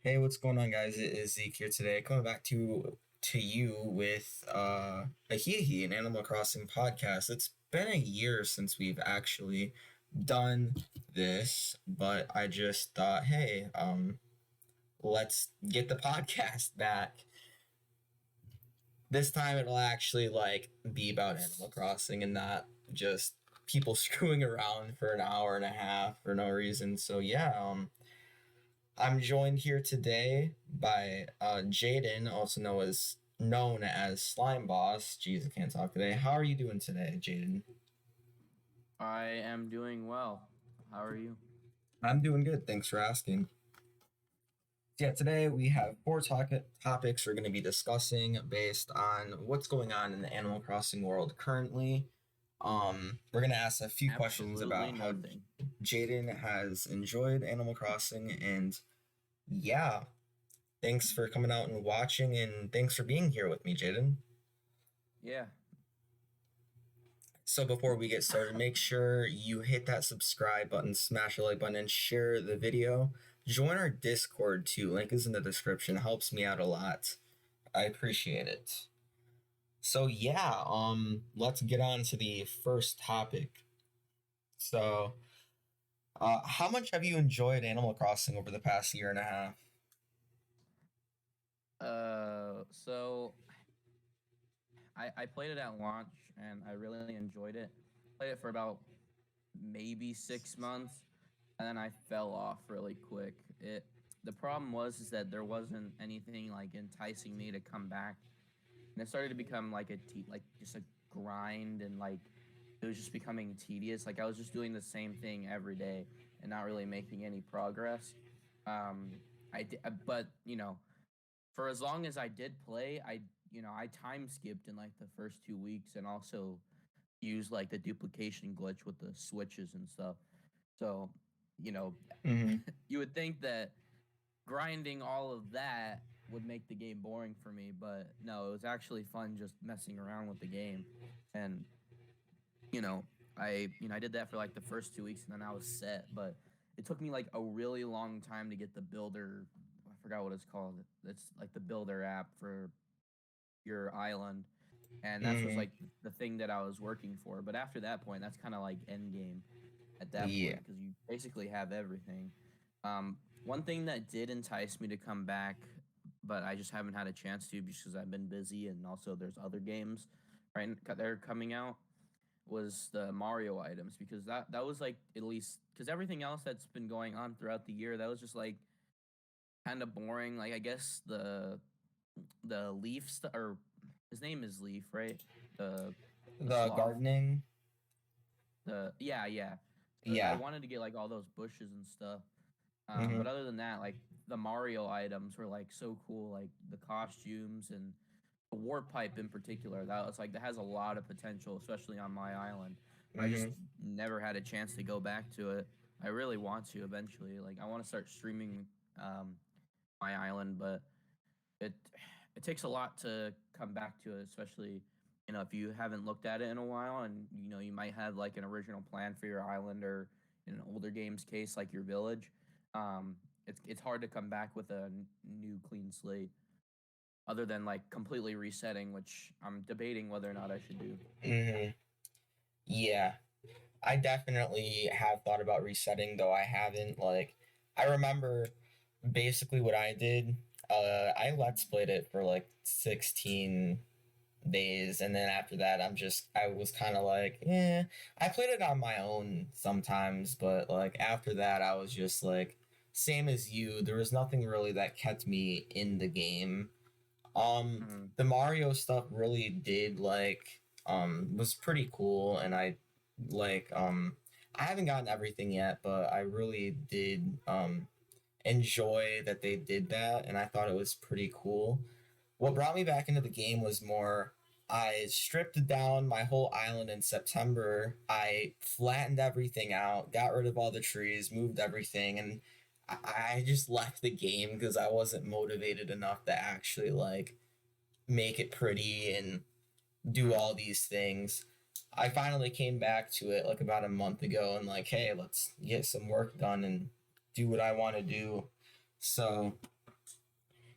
Hey, what's going on, guys? It is Zeke here today, coming back to you with Aheahe, an Animal Crossing podcast. It's been a year since we've actually done this, but I just thought, hey, let's get the podcast back. This time it'll actually be about Animal Crossing and not just people screwing around for an hour and a half for no reason. So yeah, I'm joined here today by Jaden, also known as Slime Boss. Jeez, I can't talk today. How are you doing today, Jaden? I am doing well. How are you? I'm doing good. Thanks for asking. Yeah, today we have topics we're going to be discussing based on what's going on in the Animal Crossing world currently. We're going to ask a few questions Absolutely about how nothing. Jaden has enjoyed Animal Crossing, and yeah, thanks for coming out and watching, and thanks for being here with me, Jaden. Yeah. So before we get started, make sure you hit that subscribe button, smash the like button, and share the video. Join our Discord too. Link is in the description. Helps me out a lot. I appreciate it. So yeah, let's get on to the first topic. So, how much have you enjoyed Animal Crossing over the past year and a half? So I played it at launch and I really enjoyed it. Played it for about maybe 6 months, and then I fell off really quick. The problem was is that there wasn't anything like enticing me to come back, and it started to become like like just a grind, and like it was just becoming tedious. Like I was just doing the same thing every day and not really making any progress. Um, but for as long as I did play, I time skipped in like the first 2 weeks, and also used like the duplication glitch with the switches and stuff. So, you know, Mm-hmm. you would think that grinding all of that would make the game boring for me, but no, it was actually fun just messing around with the game. And you know, I did that for like the first 2 weeks, and then I was set. But it took me like a really long time to get the builder. I forgot what it's called. It's like the builder app for your island, and that's was Mm-hmm. like the thing that I was working for. But after that point, that's kind of like end game at that Yeah. point because you basically have everything. One thing that did entice me to come back, but I just haven't had a chance to because I've been busy, and also there's other games right they're coming out, was the Mario items, because that was like, at least because everything else that's been going on throughout the year, that was just like kind of boring. Like I guess the or his name is Leaf, right? The the The sloth. gardening. Yeah. So I Yeah. wanted to get like all those bushes and stuff. Mm-hmm. But other than that, like the Mario items were like so cool, like the costumes and the warp pipe in particular. That was like that has a lot of potential, especially on my island. I just Mm-hmm. never had a chance to go back to it. I really want to eventually. Like I want to start streaming um, my island, but it it takes a lot to come back to it, especially if you haven't looked at it in a while, and you might have like an original plan for your island, or in an older game's case like your village. It's hard to come back with a new clean slate, other than like completely resetting, which I'm debating whether or not I should do. Mm-hmm. Yeah. I definitely have thought about resetting, though I haven't. I remember basically what I did. I let's played it for like 16 days, and then after that, I was kind of like, eh. I played it on my own sometimes, but like after that, I was just like, same as you. There was nothing really that kept me in the game. Mm-hmm. The Mario stuff really did was pretty cool, and I haven't gotten everything yet, but I really did enjoy that they did that, and I thought it was pretty cool. What brought me back into the game was more, I stripped down my whole island in September. I flattened everything out, got rid of all the trees, moved everything, and I just left the game because I wasn't motivated enough to actually make it pretty and do Mm-hmm. all these things. I finally came back to it like about a month ago and hey, let's get some work done and do what I want to do. So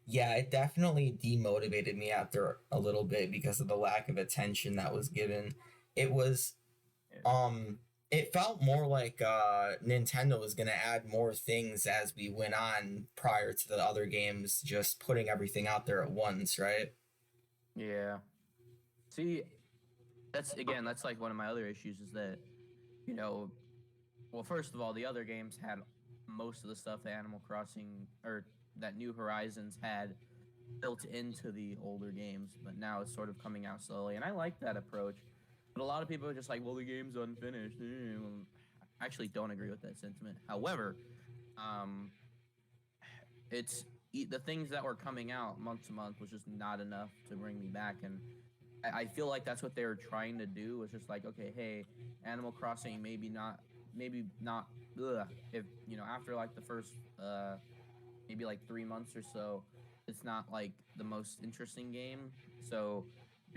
Yeah, it definitely demotivated me after a little bit because of the lack of attention that was given. It was Yeah. um it felt more like Nintendo was going to add more things as we went on prior to the other games just putting everything out there at once, right? Yeah. See, that's again, that's like one of my other issues is that, you know, well, first of all, the other games had most of the stuff that Animal Crossing or that New Horizons had built into the older games, but now it's sort of coming out slowly. And I like that approach. But a lot of people are just like, well, the game's unfinished. I actually don't agree with that sentiment. However, um, it's the things that were coming out month to month was just not enough to bring me back. And I feel like that's what they were trying to do was just like, okay, hey, Animal Crossing maybe not if after like the first maybe like 3 months or so, it's not like the most interesting game. So,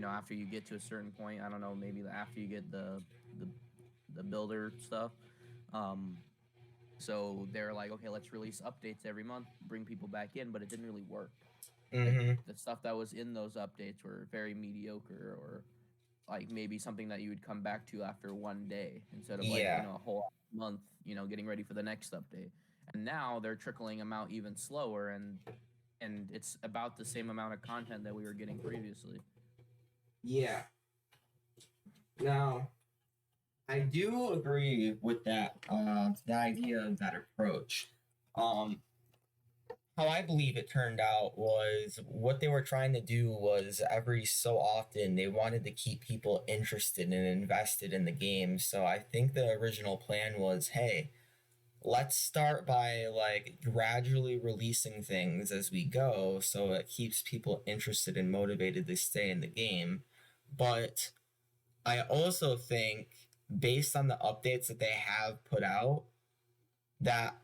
after you get to a certain point, I don't know, maybe after you get the the builder stuff, um, so they're like, okay, let's release updates every month, bring people back in, but it didn't really work. Like Mm-hmm. the stuff that was in those updates were very mediocre or like maybe something that you would come back to after one day instead of like Yeah. a whole month getting ready for the next update. And now they're trickling them out even slower, and it's about the same amount of content that we were getting previously. Yeah. Now, I do agree with that, the idea of that approach. Um, how I believe it turned out was what they were trying to do was every so often they wanted to keep people interested and invested in the game. So I think the original plan was, hey, let's start by like gradually releasing things as we go so it keeps people interested and motivated to stay in the game. But I also think based on the updates that they have put out that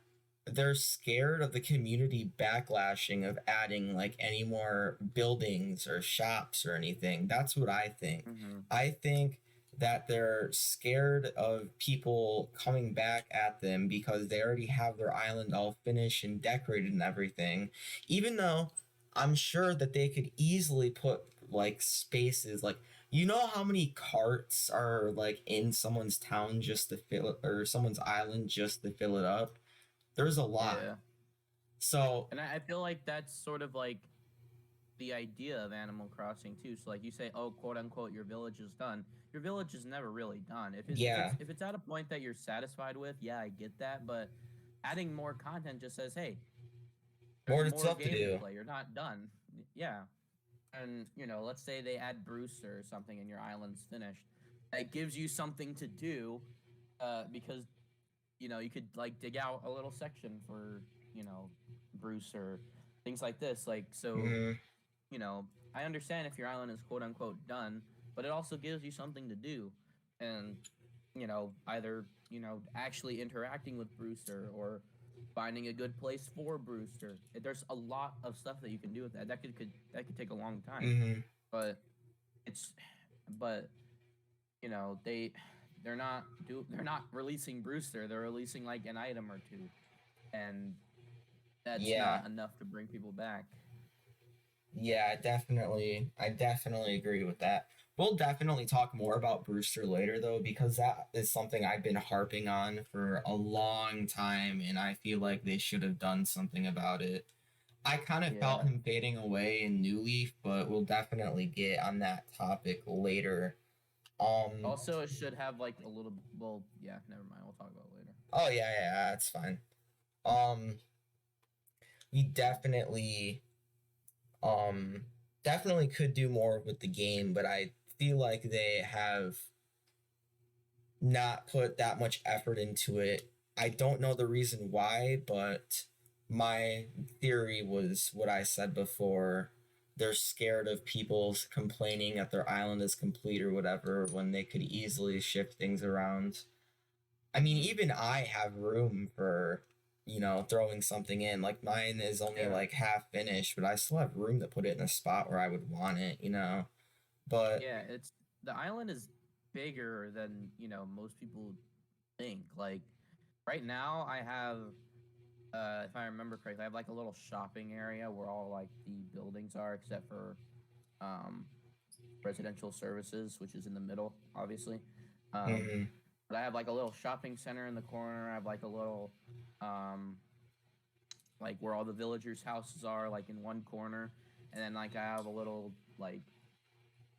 they're scared of the community backlashing of adding like any more buildings or shops or anything. That's what I think. Mm-hmm. I think that they're scared of people coming back at them because they already have their island all finished and decorated and everything. Even though I'm sure that they could easily put like spaces like you know how many carts are like in someone's town just to fill it or someone's island just to fill it up? There's a lot. Yeah, So and I feel like that's sort of like the idea of Animal Crossing too. So like you say, oh, quote unquote, your village is done. Your village is never really done. If yeah, if it's at a point that you're satisfied with, yeah, I get that. But adding more content just says, hey, there's more more stuff to game to do. play. You're not done. Yeah, and let's say they add Brewster or something, and your island's finished. That gives you something to do, because you could like dig out a little section for Bruce or things like this. Like so, Mm-hmm. you know, I understand if your island is quote unquote done, but it also gives you something to do. And, either, actually interacting with Brewster or finding a good place for Brewster. There's a lot of stuff that you can do with that. That could take a long time. Mm-hmm. But it's but they're not releasing Brewster. They're releasing like an item or two. And that's Yeah, not enough to bring people back. yeah, I definitely agree with that. We'll definitely talk more about Brewster later though, because that is something I've been harping on for a long time, and I feel like they should have done something about it. I kind of felt Yeah. him fading away in New Leaf, but we'll definitely get on that topic later. Um, Also, it should have like a little. Well, yeah. Never mind. We'll talk about it later. oh yeah, yeah, that's fine. Um, we um definitely could do more with the game, but I feel like they have not put that much effort into it. I don't know the reason why, but my theory was what I said before. They're scared of people complaining that their island is complete or whatever when they could easily shift things around. I mean, Mm-hmm. even I have room for, throwing something in. Like mine is only Yeah. like half finished, but I still have room to put it in a spot where I would want it. But Yeah. It's the island is bigger than most people think. Like right now, I have if I remember correctly, I have like a little shopping area where all like the buildings are, except for um, residential services, which is in the middle, obviously. Um, Mm-hmm. but I have like a little shopping center in the corner. I have like a little, um, like where all the villagers' houses are, like in one corner, and then like I have a little like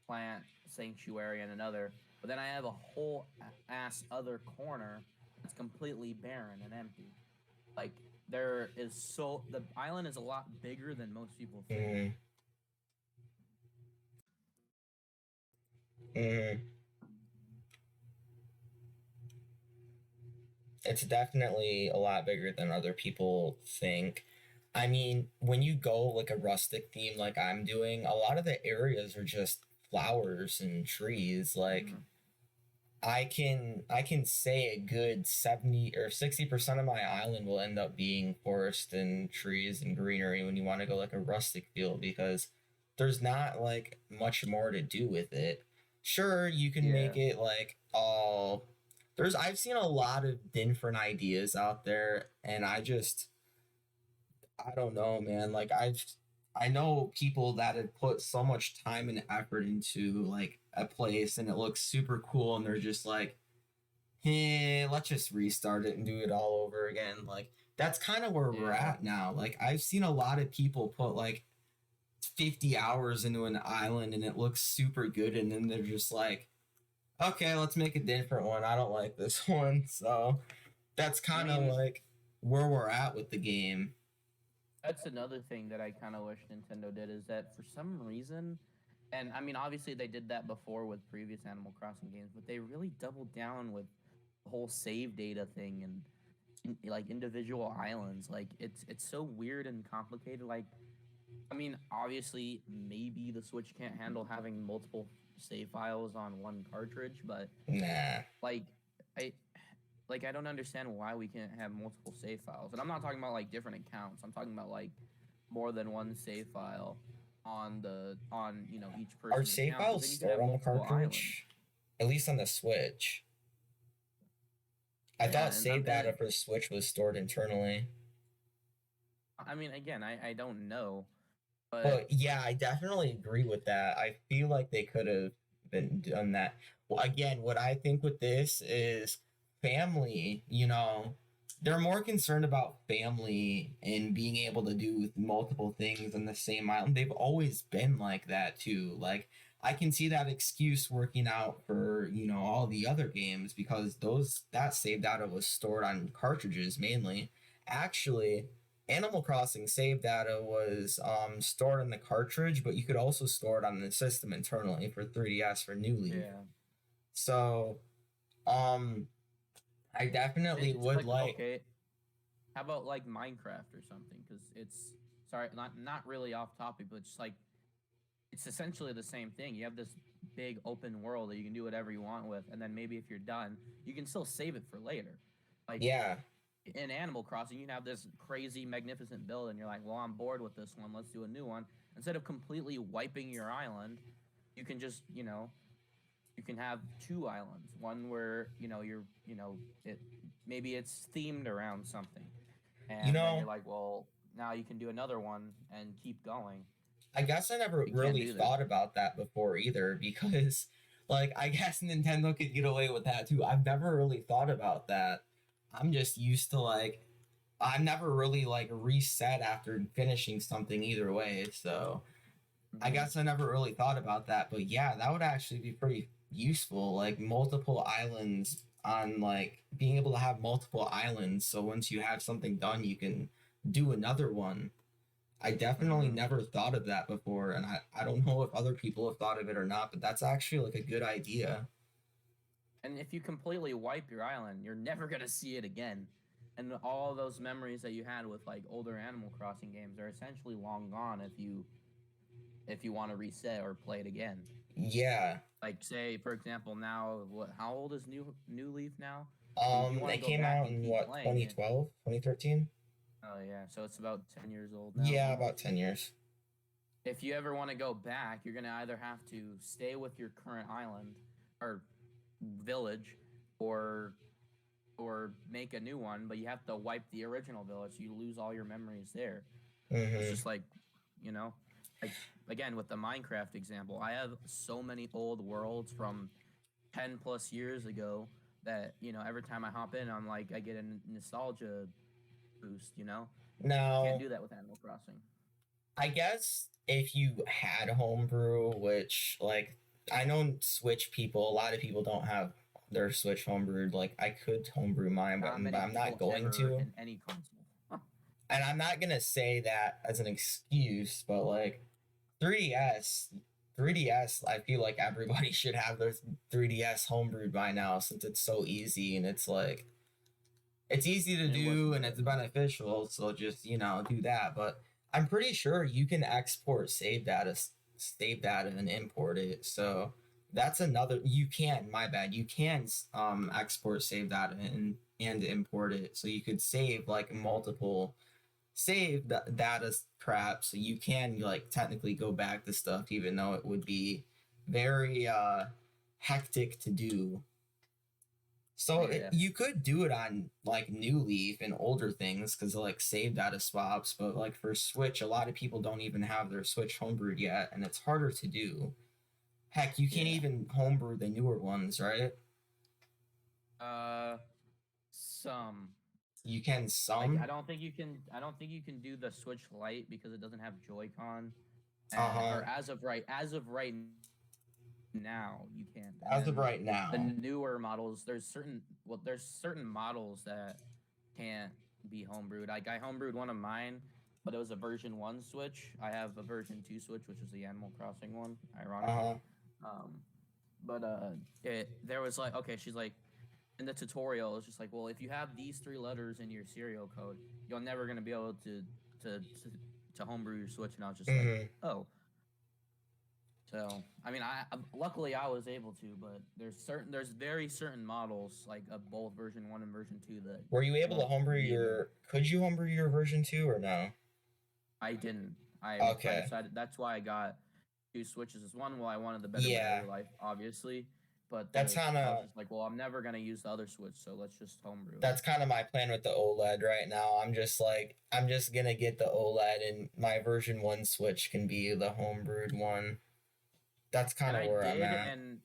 plant sanctuary in another. But then I have a whole ass other corner that's completely barren and empty. Like there is so the island is a lot bigger than most people think. Mm-hmm. Mm-hmm. It's definitely a lot bigger than other people think. I mean, when you go like a rustic theme like I'm doing, a lot of the areas are just flowers and trees. Like Mm-hmm. I can say a good 70 or 60% of my island will end up being forest and trees and greenery when you want to go like a rustic feel because there's not like much more to do with it. Sure, you can make Yeah. it like all there's I've seen a lot of different ideas out there and I don't know, man. I know people that have put so much time and effort into like a place and it looks super cool and they're just like, hey, let's just restart it and do it all over again. Like that's kind of where we're Yeah. at now. Like I've seen a lot of people put like 50 hours into an island and it looks super good and then they're just like, okay, let's make a different one. I don't like this one. So that's I kind of mean, like where we're at with the game. that's another thing that I kind of wish Nintendo did is that for some reason, and I mean, obviously they did that before with previous Animal Crossing games, but they really doubled down with the whole save data thing and like individual islands. Like it's so weird and complicated. Like I mean, obviously maybe the Switch can't handle having multiple save files on one cartridge, but Nah. like I I don't understand why we can't have multiple save files. And I'm not talking about like different accounts. I'm talking about like more than one save file on each Are person's save account because files then you can stored have on the multiple islands. cartridge? At least on the Switch. I Yeah, thought save data for the Switch was stored internally. I mean again, I don't know, but But yeah, I definitely agree with that. I feel like they could have been done that. Well, again, what I think with this is family, they're more concerned about family and being able to do multiple things in the same island. They've always been like that too. Like I can see that excuse working out for, all the other games because those that save data was stored on cartridges mainly. Actually, Animal Crossing save data was stored in the cartridge, but you could also store it on the system internally for 3DS for New Leaf. yeah. So, um, I definitely It's would like like, okay, how about like Minecraft or something? Because it's sorry, not really off topic, but just like it's essentially the same thing. You have this big open world that you can do whatever you want with, and then maybe if you're done, you can still save it for later. Like yeah, in Animal Crossing, you have this crazy, magnificent build, and you're like, well, I'm bored with this one. Let's do a new one. Instead of completely wiping your island, you can just, you can have two islands. One where, it maybe it's themed around something. you And then know, you're like, well, now you can do another one and keep going. I guess I never You can't really do this. thought about that before either because, like, I guess Nintendo could get away with that too. I've never really thought about that. I'm just used to like, I've never really like reset after finishing something either way. So I Mm-hmm. guess I never really thought about that, but yeah, that would actually be pretty useful. Like multiple islands on like being able to have multiple islands. So once you have something done, you can do another one. I definitely Mm-hmm. never thought of that before, and I don't know if other people have thought of it or not, but that's actually like a good idea. And if you completely wipe your island, you're never gonna see it again. And all those memories that you had with like older Animal Crossing games are essentially long gone if you want to reset or play it again. Yeah. Like say, for example, now how old is New Leaf now? Because if you want to They go came back out and in keep what, playing it, 2012, 2013? oh yeah, so it's about 10 years old now Yeah, almost. about 10 years. If you ever want to go back, you're gonna either have to stay with your current island or village, or or make a new one, but you have to wipe the original village. So you lose all your memories there. It's Mm-hmm. just like, you know, like again with the Minecraft example, I have so many old worlds from 10 plus years ago that, every time I hop in, I'm like, I get a nostalgia boost. Can't Now, do that with Animal Crossing. I guess if you had homebrew, which like I know Switch people, a lot of people don't have their Switch homebrewed. Like I could homebrew mine, but, Not but many I'm not people going ever to. in any console. And I'm not gonna say that as an excuse, but like 3DS, 3DS, I feel like everybody should have their 3DS homebrewed by now since it's so easy and it's easy to It was do and it's incredible. beneficial. So just do that. But I'm pretty sure you can export save data, and import it. So that's another. You can. My bad. You can export save data and import it. So you could save like multiple save data crap. So you can like technically go back to stuff, even though it would be very hectic to do. So Yeah. you could do it on like New Leaf and older things because like save data swaps, but like for Switch, a lot of people don't even have their Switch homebrewed yet, and it's harder to do. Heck, you can't Yeah. even homebrew the newer ones, right? Uh, some You can like some. I don't think you can do the Switch Lite because it doesn't have Joy-Con, Uh and huh. or as of right now you can't. And then As of right the now. newer models, there's certain models that can't be homebrewed. Like I homebrewed one of mine, but it was a version 1 Switch. I have a version 2 Switch, which is the Animal Crossing one, Uh ironically. huh. Um, but there was like, okay, she's like, in the tutorial, it's just like, well, if you have these three letters in your serial code, you're never gonna be able to to, to homebrew your Switch. And I was just like, Mm-hmm. oh. So I mean, I luckily I was able to, but there's very certain models like of both version 1 and version 2 that Were you able to won't homebrew be able. your? Could you homebrew your version 2 or no? I didn't. I Okay. decided that's why I got two Switches. Is one, well, I wanted the better Yeah, battery life, obviously, but that's kind I was of just like, well, I'm never gonna use the other Switch, so let's just homebrew it. that's kind of my plan with the OLED right now. I'm just gonna get the OLED and my version 1 Switch can be the homebrewed one. That's kind And of I where I'm did, at. and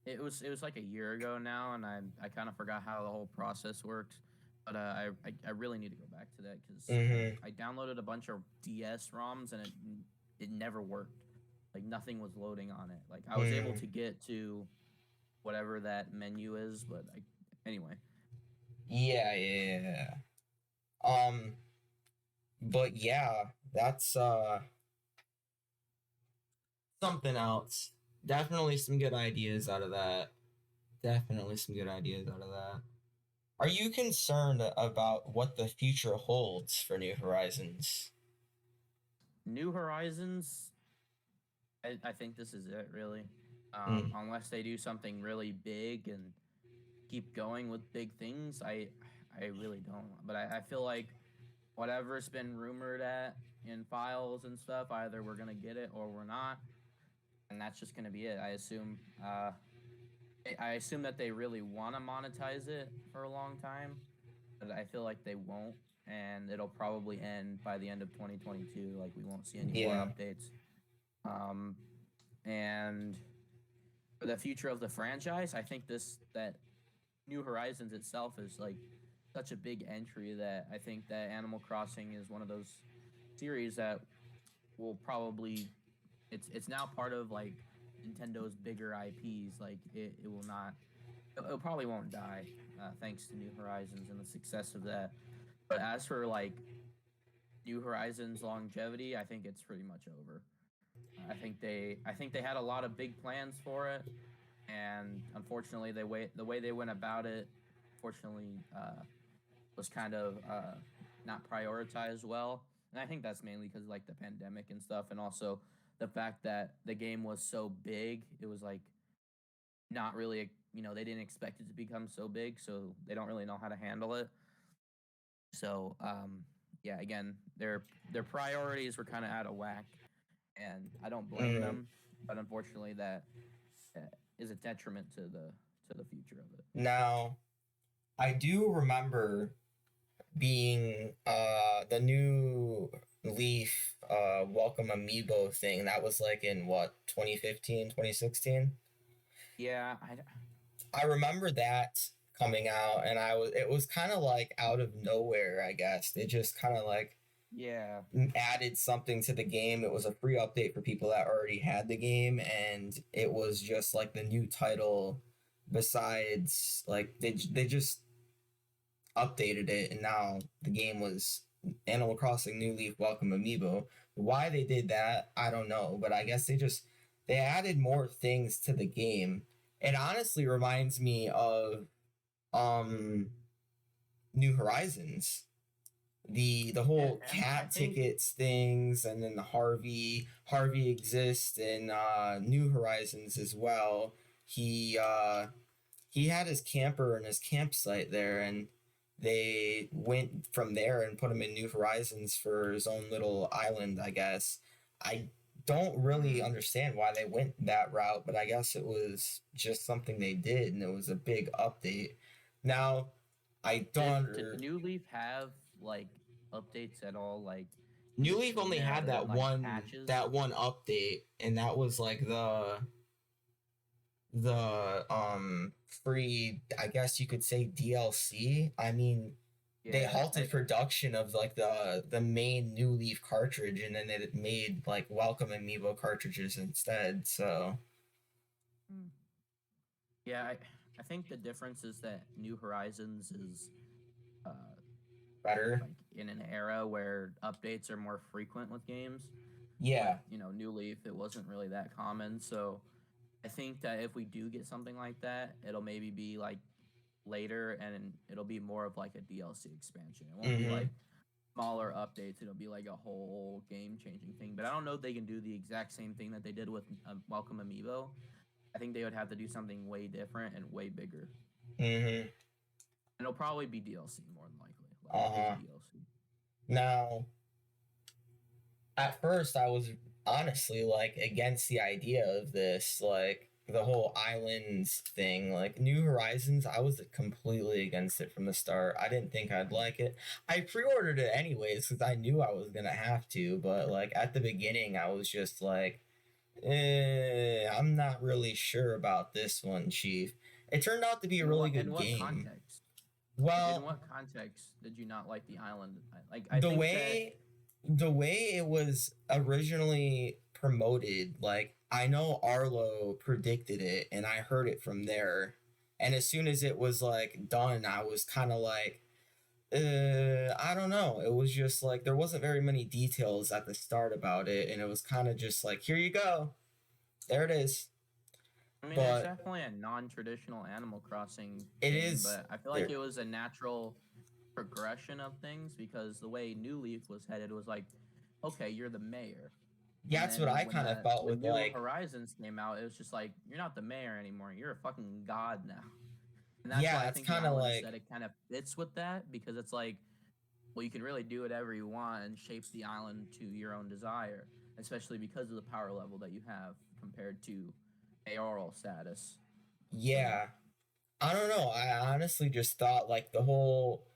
it was like a year ago now, and I kind of forgot how the whole process works. But I really need to go back to that because Mm-hmm. I downloaded a bunch of DS ROMs and it never worked. Like nothing was loading on it. Like I was able Mm. to get to whatever that menu is, but anyway. Yeah, yeah, yeah. But yeah, that's something else. Definitely some good ideas out of that. Definitely some good ideas out of that. Are you concerned about what the future holds for New Horizons? New Horizons, I think this is it really. Mm. Unless they do something really big and keep going with big things, I really don't. But I feel like whatever's been rumored at in files and stuff, either we're gonna get it or we're not, and that's just gonna be it. I assume. I assume that they really want to monetize it for a long time, but I feel like they won't, and it'll probably end by the end of 2022. Like we won't see any more Yeah. updates. Um, and for the future of the franchise, I think this that New Horizons itself is like such a big entry that I think that Animal Crossing is one of those series that will probably it's now part of like Nintendo's bigger IPs. Like it will not it probably won't die thanks to New Horizons and the success of that. But as for like New Horizons longevity, I think it's pretty much over. I think they had a lot of big plans for it, and unfortunately, the way they went about it, fortunately, was kind of not prioritized well. And I think that's mainly because like the pandemic and stuff, and also the fact that the game was so big. It was like not really, they didn't expect it to become so big, so they don't really know how to handle it. So, yeah, again, their priorities were kind of out of whack, and I don't blame Mm-hmm. them. But unfortunately, that uh, is a detriment to the future of it. Now, I do remember being the new Leaf welcome amiibo thing. That was like in what, 2015, 2016. Yeah, I remember that coming out, and it was kind of like out of nowhere, I guess. They just kind of like yeah. added something to the game. It was a free update for people that already had the game, and it was just like the new title. Besides, like they just updated it, and now the game was Animal Crossing New Leaf Welcome Amiibo. Why they did that, I don't know, but I guess they added more things to the game. It honestly reminds me of um New Horizons. The Yeah, whole and I cat think tickets things, and then the Harvey exists in New Horizons as well. He had his camper and his campsite there, and they went from there and put him in New Horizons for his own little island, I guess. I don't really mm, understand why they went that route, but I guess it was just something they did, and it was a big update. Now, I don't. did New Leaf have like updates at all, like in New Leaf between only there, had other than like patches? that one update, and that was like the free, I guess you could say, DLC. I mean, they Yeah, halted production of like the main New Leaf cartridge, and then they made like Welcome Amiibo cartridges instead. So mm, yeah. I think the difference is that New Horizons is uh, better. like in an era where updates are more frequent with games. With Yeah. New Leaf, it wasn't really that common. So I think that if we do get something like that, it'll maybe be like later, and it'll be more of like a DLC expansion. It won't be Mm-hmm. like smaller updates. It'll be like a whole game changing thing. But I don't know if they can do the exact same thing that they did with Welcome Amiibo. I think they would have to do something way different and way bigger. Mm-hmm. And it'll probably be DLC more than likely, like big Uh-huh. DLC. Now, at first I was honestly like against the idea of this, like the whole islands thing, like New Horizons. I was completely against it from the start. I didn't think I'd like it. I pre-ordered it anyways because I knew I was gonna have to, but like at the beginning I was just like, I'm not really sure about this one, Chief. It turned out to be a really In good what game. context? Like in Well, what context did you not like the island? Like I the think that way the way it was originally promoted, like I know Arlo predicted it and I heard it from there. And as soon as it was like done, I was kind of like, I don't know. It was just like there wasn't very many details at the start about it, and it was kind of just like, here you go, there it is. I mean, it's But definitely a non-traditional Animal Crossing it game, is but I feel like there. it was a natural progression of things because the way New Leaf was headed was like, okay, you're the mayor. And That's what then I kind of felt when with New like, Horizons came out, it was just like you're not the mayor anymore. You're a fucking god now. And that's yeah, why I that's think the kind of island like, aesthetic kind of fits with that because it's like, well, you can really do whatever you want and shape the island to your own desire, especially because of the power level that you have compared to mayoral status. So yeah, I don't know. I honestly just thought like the whole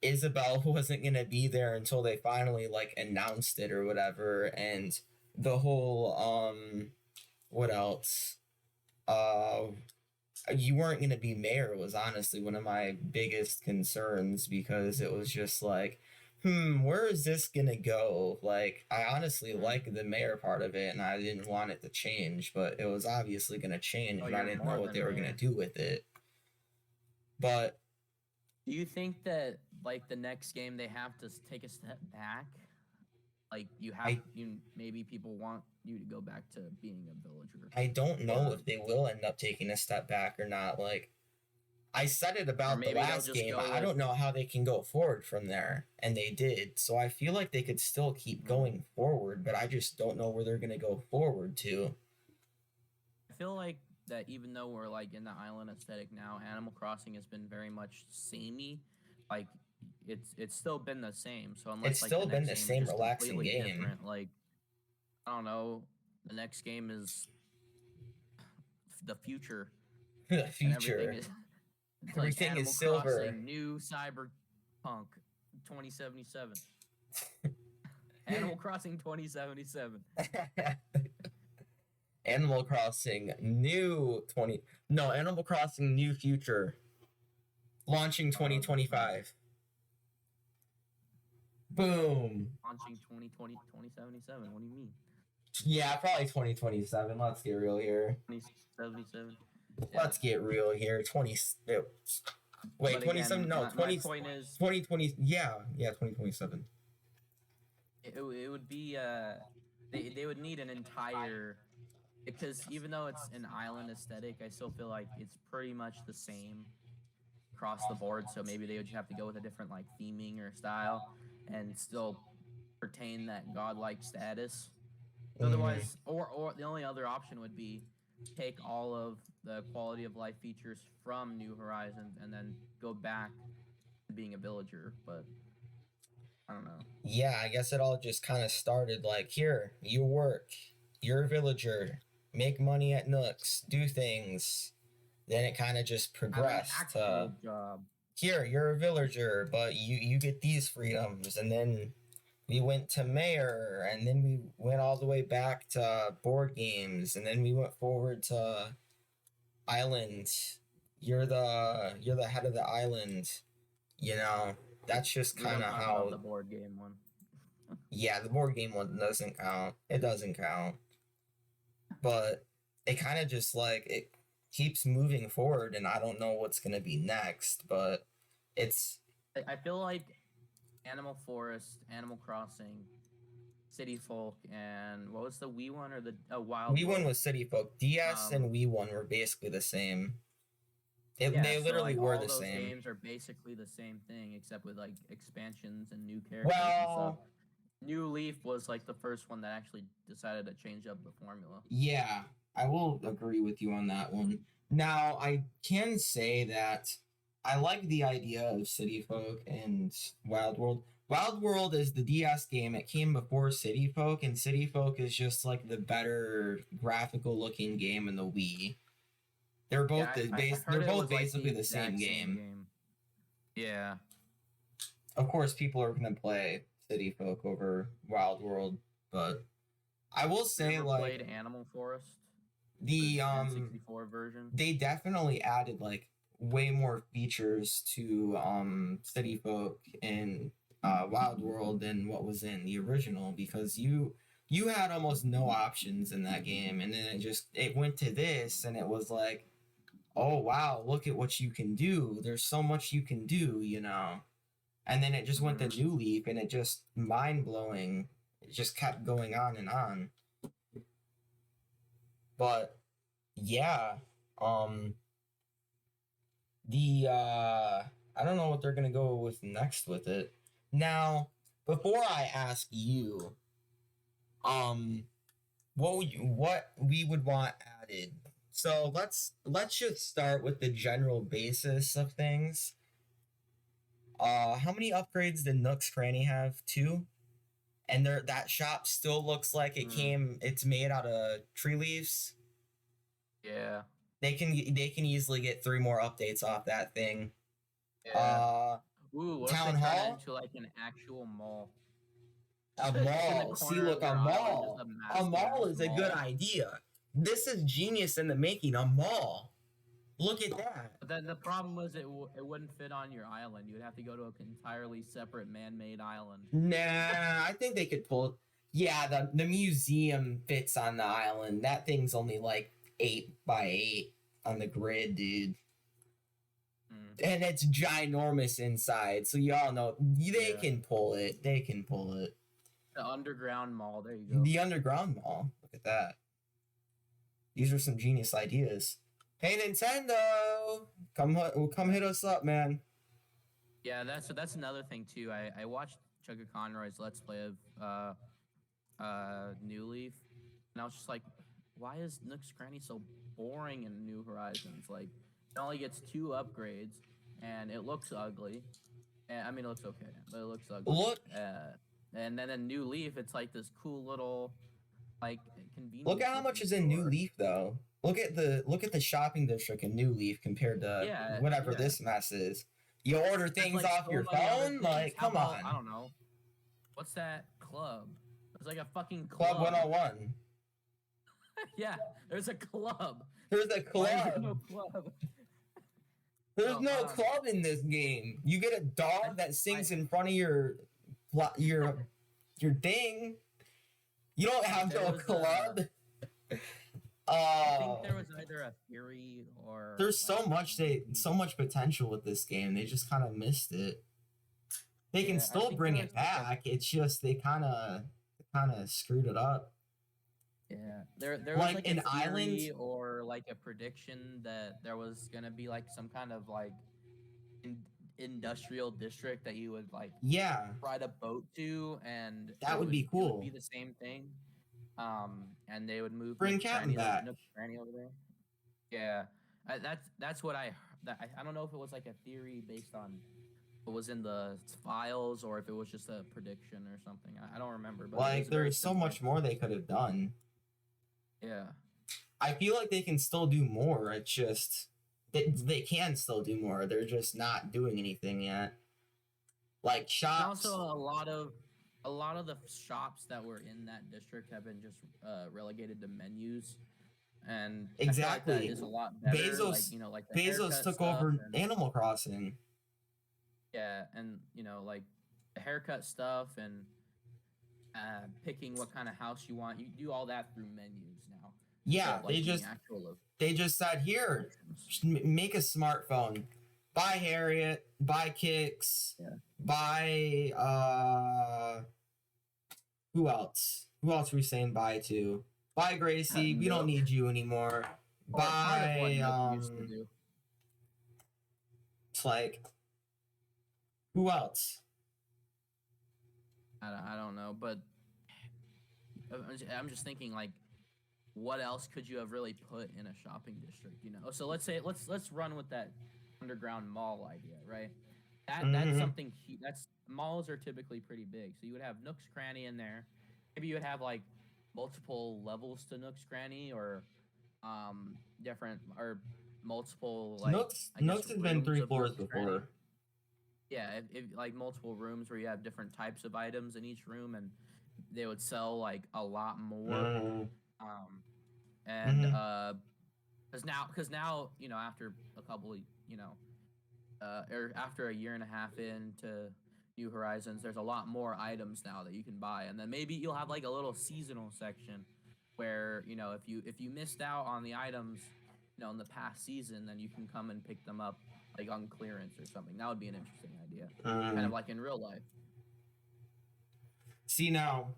Isabel wasn't gonna be there until they finally like announced it or whatever, and the whole what else? Uh, you weren't gonna be mayor was honestly one of my biggest concerns because it was just like, where is this gonna go? Like, I honestly mm. like the mayor part of it, and I didn't want it to change, but it was obviously gonna change, Oh, and I you're didn't know more what they than were gonna mayor. do with it. But Do you think that like the next game they have to take a step back? Like I you maybe people want you to go back to being a villager, I don't know or if they will end up taking a step back or not. Like, I said it or about the maybe they'll last just game. go I with. don't know how they can go forward from there, and they did. So I feel like they could still keep Mm, going forward, but I just don't know where they're going to go forward to. I feel like that even though we're like in the island aesthetic now, Animal Crossing has been very much samey. Like it's still been the same. So It's unless like the still been next the game is same just relaxing completely game. different, like I don't know, the next game is the future The and everything future. is It's like Everything is Animal silver. Crossing New Cyberpunk 2077. Animal Crossing 2077. Animal Crossing New 20 No, Animal Crossing New Future launching That's not 2025. Boom. launching 2020 2077. What do you mean? Yeah, probably 2027. Let's get real here. 2077. Yeah. Let's get real here. 20 Wait, But 27 again, no, my 20 point is 2020. Yeah, 2027. it would be they would need an entire, because even though it's an island aesthetic, I still feel like it's pretty much the same across the board. So maybe they would have to go with a different like theming or style and still retain that godlike status. Mm, Otherwise, or the only other option would be take all of the quality of life features from New Horizons and then go back to being a villager. But I don't know. yeah, I guess it all just kind of started like here, you work, you're a villager, make money at Nooks, do things. Then it kind of just Have an progressed to actual job. here, you're a villager, but you get these freedoms. And then we went to mayor, and then we went all the way back to board games, and then we went forward to island. You're the head of the island. You know, that's just We kind don't of talk about how. the board game one. Yeah, the board game one doesn't count. It doesn't count. But it kind of just like it keeps moving forward, and I don't know what's gonna be next. But it's I feel like Animal Forest, Animal Crossing, City Folk, and what was the Wii one or the Wild Wii one World? was City Folk. DS and Um, Wii one were basically the same. yeah, They so literally like were all the those same. games are basically the same thing except with like expansions and new characters and stuff. Well, New Leaf was like the first one that actually decided to change up the formula. yeah, I will agree with you on that one. Now, I can say that I like the idea of City Folk and Wild World. Wild World is the DS game. It came before City Folk, and City Folk is just like the better graphical looking game in the Wii. They're both Yeah, the I base. They're heard it both was like the basically the same exact same game. game. Yeah. Of course, people are gonna play City Folk over Wild World, but I will You say ever like played Animal Forest? the N64 version? they definitely added like way more features to City Folk and Wild World than what was in the original because you had almost no options in that game and then it went to this and it was like oh wow look at what you can do there's so much you can do and then it just went to Mm-hmm. New Leaf and it just mind blowing it just kept going on and on but yeah um the I don't know what they're gonna go with next with it. Now, before I ask you, um, what we would want added. So let's just start with the general basis of things. How many upgrades did Nook's Cranny have? Two, and that shop still looks like Mm, it's made out of tree leaves. yeah. They can easily get three more updates off that thing. Yeah. Uh, Ooh, what if they Town turn it Hall. into like an actual mall? A In the mall. See, corner look, of a their island, just mall. a A massive mall ass is a good mall. idea. This is genius in the making. A mall. Look at that. But then the problem was it wouldn't fit on your island. You would have to go to an entirely separate man-made island. Nah, I think they could pull. Yeah, the museum fits on the island. That thing's only like 8 by 8 on the grid, dude. Mm, And it's ginormous inside, so y'all know they yeah. can pull it. They can pull it. The underground mall. There you go. The underground mall. Look at that. These are some genius ideas. Hey Nintendo, come hit us up, man. Yeah, that's another thing too. I watched Chugga Conroy's Let's Play of New Leaf, and I was just like, why is Nook's Cranny so boring in New Horizons? Like, it only gets 2 upgrades, and it looks ugly. And I mean, it looks okay, but it looks ugly. Look, And then in New Leaf, it's like this cool little like Look at convenience how much looking is in New store. Leaf though. Look at the shopping district in New Leaf compared to Yeah, whatever yeah. this mess is. You order There's things like off so your many other phone? things. Like, How come about I on. don't know. What's that club? There's like a fucking Club club. 101. Yeah, there's a club. There's a Why is there club. no club? There's So no club in this game. You get a I dog that I sings in front of your your thing. You don't have there no was a club. I think Uh there was either a theory or there's like maybe so much potential with this game. They just kind of missed it. They can yeah. I still think bring there it was like a back. It's just they kind of screwed it up. yeah. There was Like like a an island. theory or like a prediction that there was gonna be like some kind of like in, industrial district that you would like Yeah, ride a boat to, and that would be it would be cool. the same thing. And they would move Bring Captain back. Nook Cranny over there. Yeah, that's what I don't know if it was like a theory based on what was in the files or if it was just a prediction or something. I don't remember, but it Like was very there's so similar. much more they could have done. Yeah. I feel like they can still do more. It's just they can still do more. They're just not doing anything yet. Like And also shops. a lot of the shops that were in that district have been just relegated to menus, and I feel like that Exactly. is a lot better. Like Bezos like the Bezos haircut took stuff, over and Animal Crossing. yeah, and like the haircut stuff, and picking what kind of house you want. You do all that through menus now instead Yeah, of like being actual they just said here, locations. make a smartphone. Buy Harriet, buy Kicks, Yeah. buy who else? Who else are we saying bye to? Buy Gracie, we don't Nook, need you anymore. or part of what Buy Nook used to do. it's like who else? I don't know, but I'm just thinking like what else could you have really put in a shopping district, you know? So let's say let's run with that underground mall idea, right? That's Mm-hmm. something that's malls are typically pretty big. So you would have Nook's Cranny in there. Maybe you would have like multiple levels to Nook's Cranny, or different or multiple like I guess Nooks has been rooms three of floors Nook's Cranny. before. Yeah, if like multiple rooms where you have different types of items in each room, and they would sell like a lot more. Mm-hmm. Um, and Mm-hmm. because now you know after a couple of you know or after a year and a half into New Horizons, there's a lot more items now that you can buy, and then maybe you'll have like a little seasonal section where you know if you missed out on the items, you know, in the past season, then you can come and pick them up like on clearance or something. That would be an interesting idea, kind Mm-hmm. of like in real life. See now,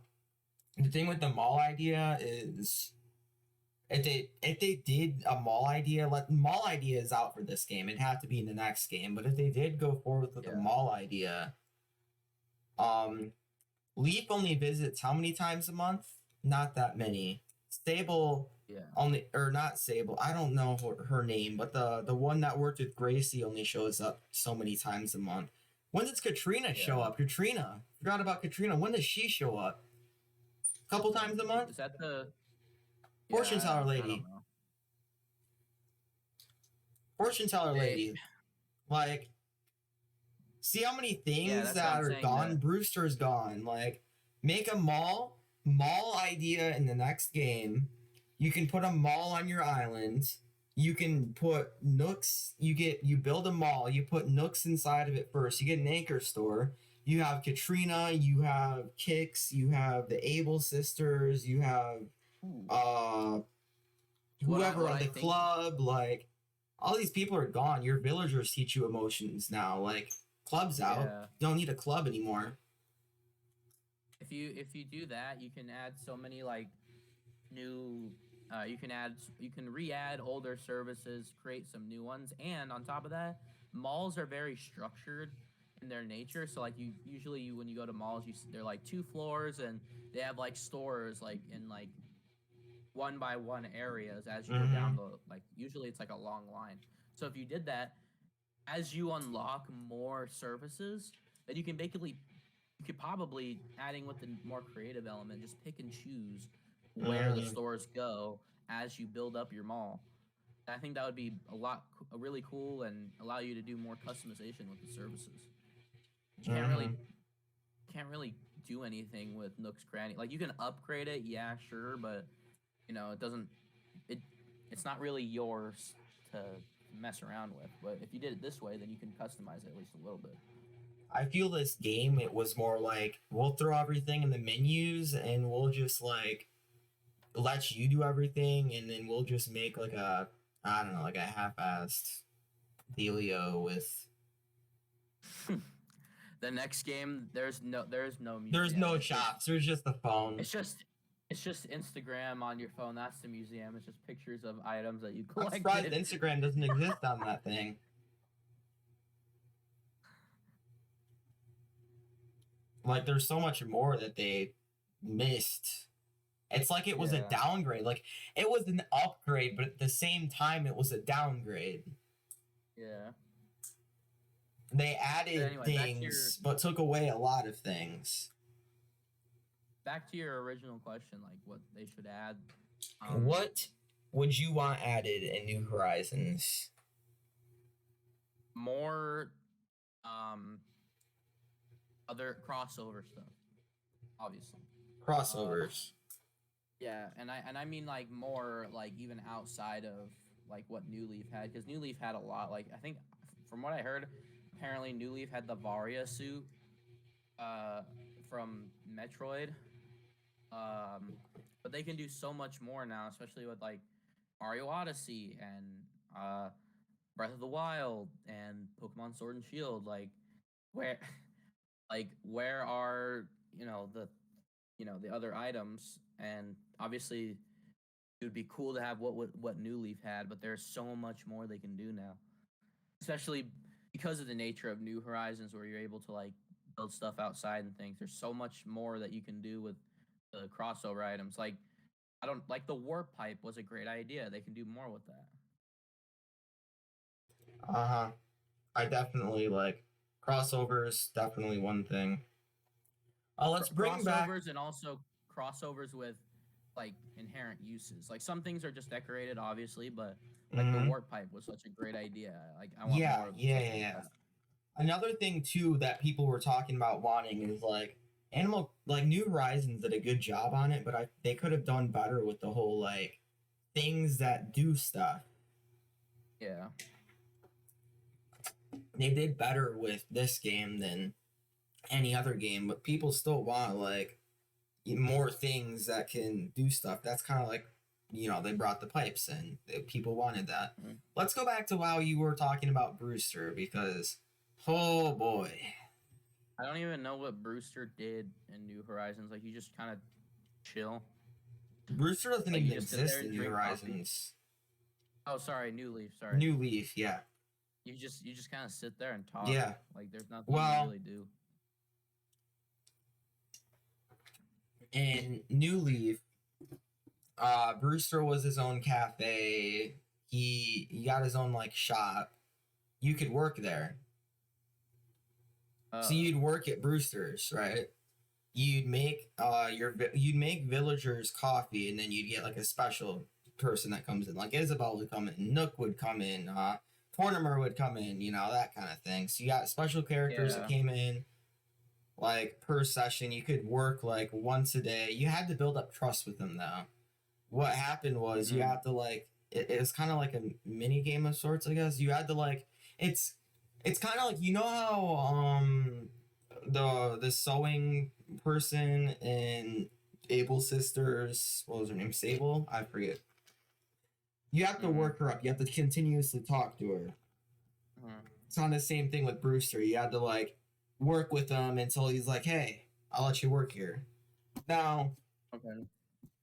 the thing with the mall idea is if they did a mall idea, let mall idea is out for this game. It'd have to be in the next game. But if they did go forward with the Yeah, mall idea, um, Leap only visits how many times a month? Not that many. Sable yeah, only, or not Sable. I don't know her name, but the one that worked with Gracie only shows up so many times a month. When does Katrina show yeah. up? Katrina, forgot about Katrina. When does she show up? A couple times a month. Is that the Fortune teller I don't lady. know. Fortune teller They lady. Like, see how many yeah, things that's what that I'm are saying. gone. Brewster's gone. Like, make a mall idea in the next game. You can put a mall on your island. You can put nooks. You build a mall. You put nooks inside of it first. You get an anchor store. You have Katrina. You have Kicks. You have the Able sisters. You have Ooh. uh whoever What on I the think club. Like all these people are gone. Your villagers teach you emotions now. Like club's out. yeah. You don't need a club anymore. If you do that, you can add so many like new you can re-add older services, create some new ones, and on top of that, malls are very structured in their nature. So like you usually when you go to malls, they're like two floors, and they have like stores like in like one by one areas as you go down Mm-hmm. the like usually it's like a long line. So if you did that, as you unlock more services, then you could probably adding with the more creative element, just pick and choose where the Mm, stores go as you build up your mall. I think that would be really cool and allow you to do more customization with the services. You mm-hmm. can't really do anything with Nook's Cranny. Like you can upgrade it, yeah, sure, but it doesn't it it's not really yours to mess around with. But if you did it this way, then you can customize it at least a little bit. I feel this game, it was more like we'll throw everything in the menus and we'll just like let you do everything, and then we'll just make like a, I don't know, like a half-assed dealio with. The next game, there's no There's museum. no It's just shops. There's just the phone. it's just it's just Instagram on your phone. That's the museum. It's just pictures of items that you I'm surprised collected. Instagram doesn't exist on that thing. Like, there's so much more that they missed. It's like it was a Yeah. downgrade. Like, it was an upgrade, but at the same time, it was a downgrade. Yeah. They But added anyway, things, but took away a lot of things. back to your original question, like what they should add. Um, What would you want added in New Horizons? more um other crossover stuff, obviously. Uh, Crossovers. yeah, and I mean like more like even outside of like what New Leaf had, because New Leaf had a lot. Like I think from what I heard, apparently New Leaf had the Varia suit uh from Metroid. Um, but they can do so much more now, especially with like Mario Odyssey and Breath of the Wild and Pokemon Sword and Shield. Where, where are the other items? And obviously, it would be cool to have what New Leaf had, but there's so much more they can do now, especially because of the nature of New Horizons, where you're able to like build stuff outside and things. There's so much more that you can do with the crossover items. Like I don't like the warp pipe was a great idea. They can do more with that. Uh huh. I definitely like crossovers. Definitely one thing. Let's bring back. Crossovers and also crossovers with like inherent uses. Like some things are just decorated, obviously, but like the Mm-hmm. warp pipe was such a great idea. Like I want Yeah, more of yeah, stuff yeah, like yeah. that. Another thing too that people were talking about wanting is like New Horizons did a good job on it, but they could have done better with the whole like things that do stuff. Yeah. They did better with this game than any other game, but people still want like more things that can do stuff. That's kind of like, they brought the pipes in. People wanted that. Mhm. Let's go back to while you were talking about Brewster because, oh boy, I don't even know what Brewster did in New Horizons. Like you just kind of chill. Brewster doesn't Like you even just sit there exist in and New drink coffee. Horizons. Oh, sorry, New Leaf. Sorry. New Leaf, yeah, You just kind of sit there and talk. yeah. Like there's nothing you Well, really do. in New Leaf, Brewster was his own cafe. He got his own like shop. You could work there. So Uh, you'd work at Brewster's, right? You'd make villagers coffee, and then you'd get like a special person that comes in, like Isabel would come in, Nook would come in, Tortimer would come in, that kind of thing. So you got special characters that yeah. came in like per session. You could work like once a day. You had to build up trust with them though. What happened was you Mm-hmm. had to like it was kind of like a mini game of sorts, I guess. You had to like it's it's kind of like, how the sewing person in Able Sisters, what was her name, Sable, I forget. You have to Mm-hmm. work her up. You have to continuously talk to her. Mm-hmm. It's on the same thing with Brewster. You had to like work with him until he's like, hey, I'll let you work here. Now, Okay.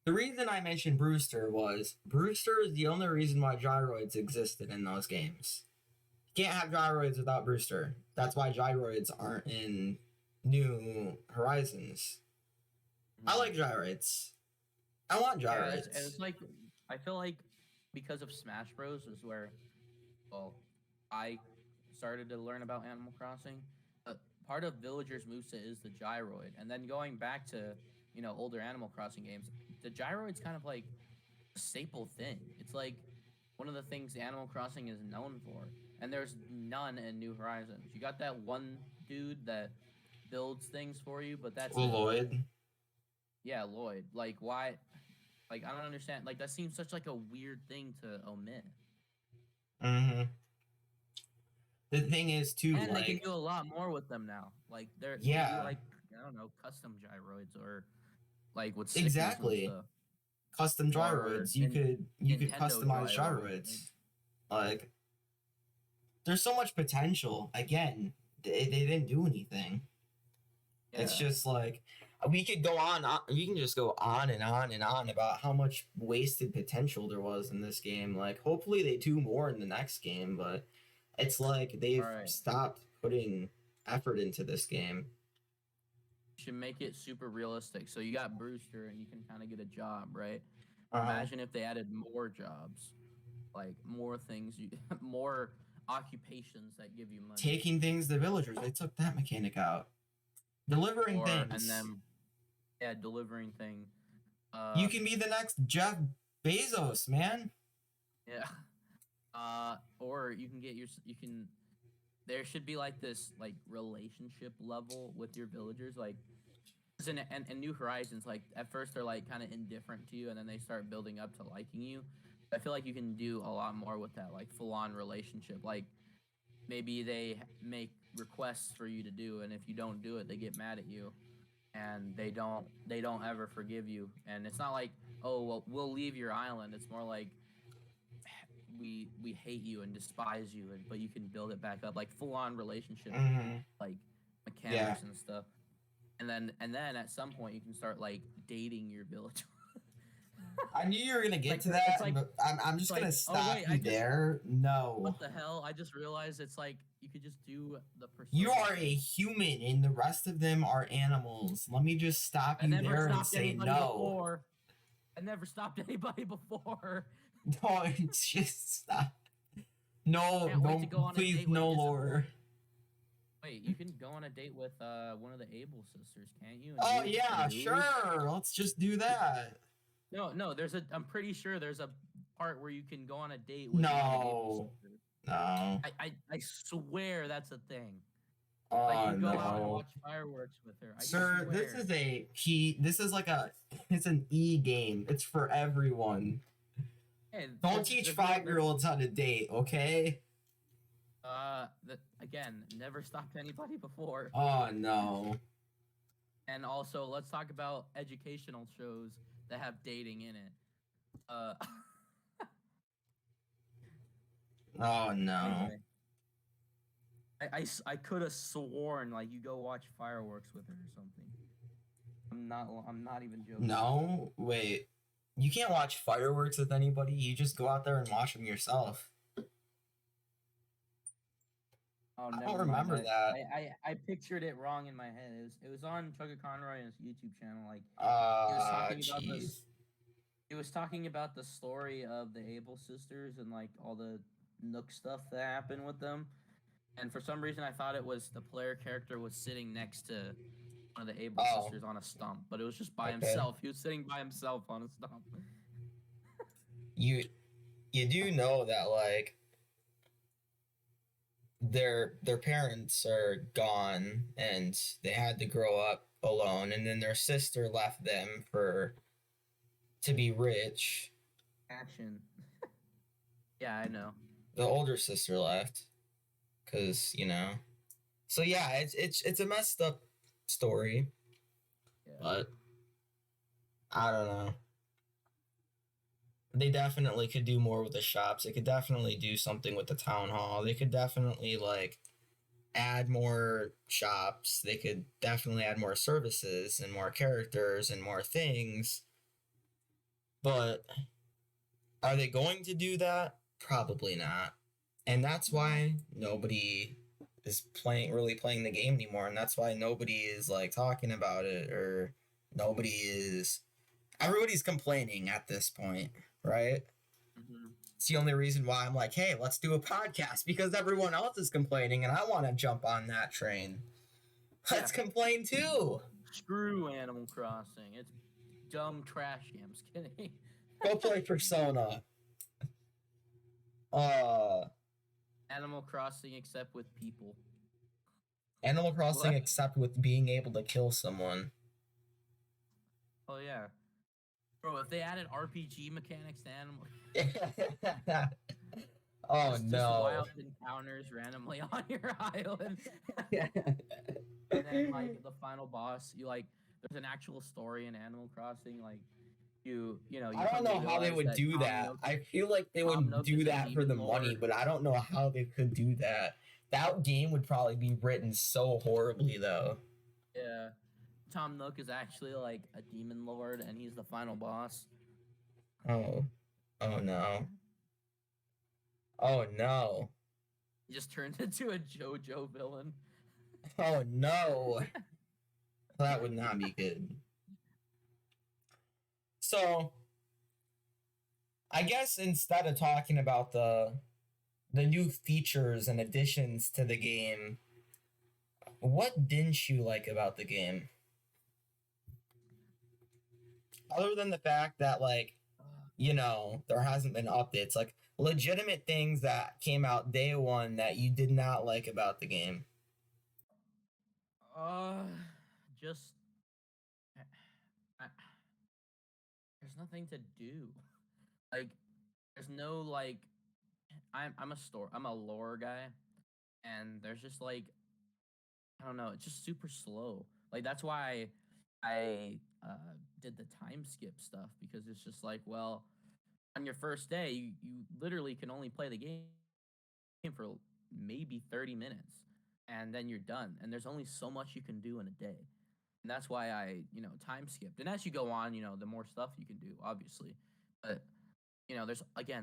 the reason I mentioned Brewster was Brewster is the only reason why gyroids existed in those games. You can't have gyroids without Brewster. That's why gyroids aren't in New Horizons. I Mm-hmm. like gyroids. I want Yeah, it's gyroids. like I feel like because of Smash Bros is where well I started to learn about Animal Crossing. Part of Villager's moveset is the gyroid, and then going back to older Animal Crossing games, the gyroid's kind of like a staple thing. It's like one of the things Animal Crossing is known for, and there's none in New Horizons. You got that one dude that builds things for you, but that's it. Lloyd. Yeah, Lloyd. Like, why? Like, I don't understand. Like, that seems such like a weird thing to omit. Mm-hmm. The thing is too, And they can like, do a lot more with them now. Like, they do yeah, like, I don't know, custom gyroids or like with stickers and exactly. stuff, Custom or gyroids. You could Nintendo customize gyroids. Like, gyroids. Like, there's so much potential. Again, they didn't do anything. It's yeah. just like we could go on. You can just go on and on and on about how much wasted potential there was in this game. Like, hopefully they do more in the next game, but it's like All they've right. stopped putting effort into this game. Should make it super realistic. So you got Brewster and you can kind of get a job, right? Uh, Imagine if they added more jobs, like more things, more occupations that give you money, taking things to villagers, they took that mechanic out. Delivering or and things. then yeah, delivering thing. You Uh, can be the next Jeff Bezos, man. yeah. Or you can get you can. There should be like this like relationship level with your villagers, like. In New Horizons, like at first they're like kind of indifferent to you, and then they start building up to liking you. I feel like you can do a lot more with that, like full on relationship. Like maybe they make requests for you to do, and if you don't do it, they get mad at you, and they don't ever forgive you. And it's not like, oh well, we'll leave your island. It's more like we hate you and despise you, and but you can build it back up, like full on relationship, Mm-hmm. like Yeah. mechanics and stuff. And then at some point you can start like dating your village. I knew you were gonna get like to it's that, like but I'm it's just like gonna oh stop wait, I you just there. No. what the hell? I just realized it's like you could just do the You persona are a thing. human and the rest of them are animals. Let me just stop I you never there and stopped say anybody no. before. I never stopped anybody before. Don't just stop. No, Can't wait to don't, go on a please, date with no Isabel. lore. Wait, you can go on a date with one of the Able sisters, can't you? And Oh, do a yeah, move. sure. Let's just do that. No, no. I'm pretty sure there's a part where you can go on a date with one of the Able No. sisters. No. I swear that's a thing. Like Oh, you go out and no. watch fireworks with her. I Sir, this swear. is a key. This is like it's an e game. It's for everyone. Hey, Don't teach there's no 5-year-olds how to date, okay? that again never stopped anybody before. Oh, no. And also let's talk about educational shows that have dating in it. Uh, Oh, no. anyway, I could have sworn like you go watch fireworks with her or something. I'm not even joking. No? Wait. You can't watch fireworks with anybody. You just go out there and watch them yourself. Oh, I don't never mind. remember that. I pictured it wrong in my head. It was on Chugga Conroy and his YouTube channel. Like he was Ah, talking about jeez. this. He was talking about the story of the Able sisters and like all the Nook stuff that happened with them. And for some reason, I thought it was the player character was sitting next to one of the Able Oh, sisters on a stump, but it was just by okay. himself. He was sitting by himself on a stump. You you do know that like their parents are gone and they had to grow up alone and then their sister left them for to be rich. Action. Yeah, I know. The older sister left cuz, So yeah, it's a messed up story, Yeah. but I don't know. They definitely could do more with the shops. They could definitely do something with the town hall. They could definitely like add more shops. They could definitely add more services and more characters and more things. But are they going to do that? Probably not. And that's No. why nobody is really playing the game anymore, and that's why nobody is like talking about it, or nobody is everybody's complaining at this point, right? Hmm. It's the only reason why I'm like, hey, let's do a podcast because everyone else is complaining and I want to jump on that train. Yeah. Let's complain too. Screw Animal Crossing. It's dumb trash games. Kidding. Go play Persona. Uh, Animal Crossing, except with people. Animal Crossing, What? except with being able to kill someone. Oh yeah, bro. If they added RPG mechanics to Animal, Oh just no. wild encounters randomly on your island, and then like the final boss, you like there's an actual story in Animal Crossing. Like you I don't come to know how they realize would that do that. I feel like they Tom would Nook do is a that for the demon money, lord. but I don't know how they could do that. That game would probably be written so horribly, though. Yeah, Tom Nook is actually like a demon lord, and he's the final boss. Oh, oh no. Oh no. He just turns into a JoJo villain. Oh no. That would not be good. So, I guess instead of talking about the new features and additions to the game, what didn't you like about the game? Other than the fact that there hasn't been updates, like legitimate things that came out day one that you did not like about the game. Uh, just I, there's nothing to do. Like, there's no like. I'm a lore guy, and there's just like I don't know. It's just super slow. Like that's why I did the time skip stuff because it's just like well, on your first day you literally can only play the game for maybe 30 minutes and then you're done and there's only so much you can do in a day and that's why I time skipped and as you go on the more stuff you can do obviously but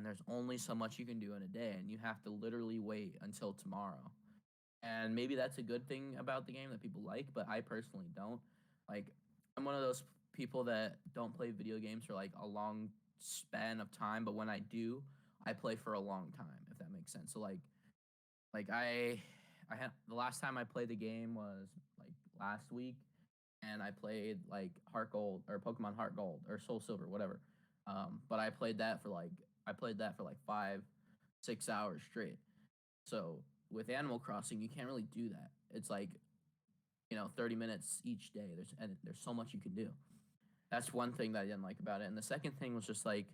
there's only so much you can do in a day and you have to literally wait until tomorrow and maybe that's a good thing about the game that people like but I personally don't like I'm one of those people that don't play video games for like a long span of time but when I do I play for a long time if that makes sense so like I had the last time I played the game was like last week, and I played like Heart Gold or Pokemon Heart Gold or Soul Silver, whatever. But I played that for like 5, 6 hours straight. So with Animal Crossing, you can't really do that. It's like 30 minutes each day. There's so much you can do. That's one thing that I didn't like about it. And the second thing was just like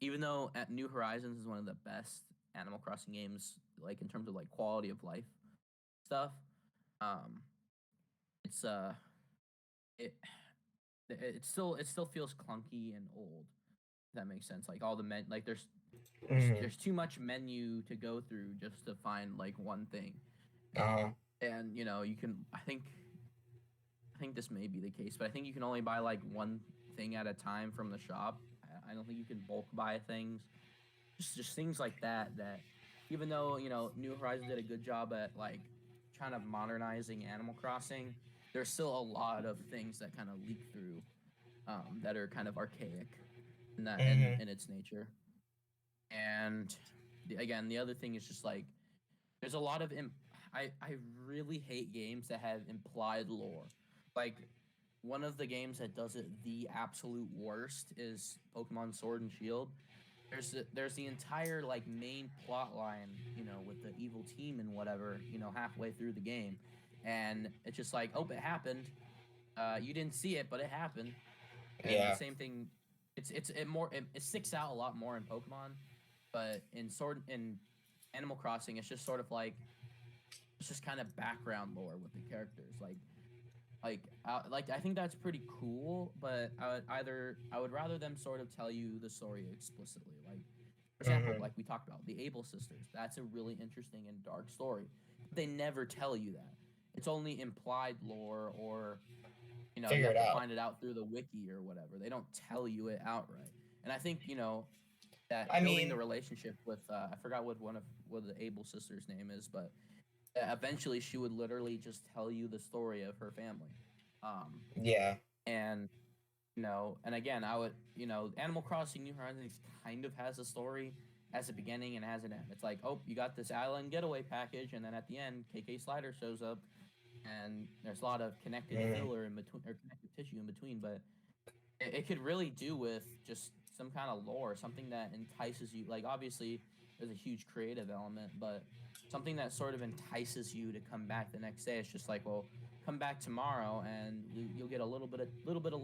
even though at New Horizons is one of the best Animal Crossing games, like in terms of like quality of life stuff, um, it's it it still feels clunky and old. If that makes sense. Like all the like Mm-hmm. there's too much menu to go through just to find like one thing, Uh, and you can I think this may be the case, but I think you can only buy like one thing at a time from the shop. I don't think you can bulk buy things just things like that even though New Horizons did a good job at like trying to modernizing Animal Crossing, there's still a lot of things that kind of leak through that are kind of archaic in that mm-hmm. in its nature. And again, the other thing is just like there's a lot of I really hate games that have implied lore. Like one of the games that does it the absolute worst is Pokemon Sword and Shield. There's the entire like main plot line, with the evil team and whatever, halfway through the game, and it's just like, oh, it happened. You didn't see it, but it happened. And the Yeah. same thing, it sticks out a lot more in Pokemon, but in Animal Crossing, it's just sort of like it's just kind of background lore with the characters, like I think that's pretty cool, but I would rather them sort of tell you the story explicitly. Like for example, Mm-hmm. like we talked about the Able sisters. That's a really interesting and dark story. But they never tell you that. It's only implied lore or you Figure have it to out. find it out through the wiki or whatever. They don't tell you it outright. And I think, I that building the mean, relationship with I forgot what the Able sisters name is, but eventually she would literally just tell you the story of her family. Um, yeah. and and again, I would, Animal Crossing New Horizons kind of has a story, has a beginning and has an end. It's like, oh, you got this island getaway package, and then at the end, KK Slider shows up, and there's a lot of connected Mm-hmm. filler in between or connective tissue in between, but it could really do with just some kind of lore, something that entices you. Like obviously, there's a huge creative element, but something that sort of entices you to come back the next day. It's just like, well, come back tomorrow, and you'll get a little bit of.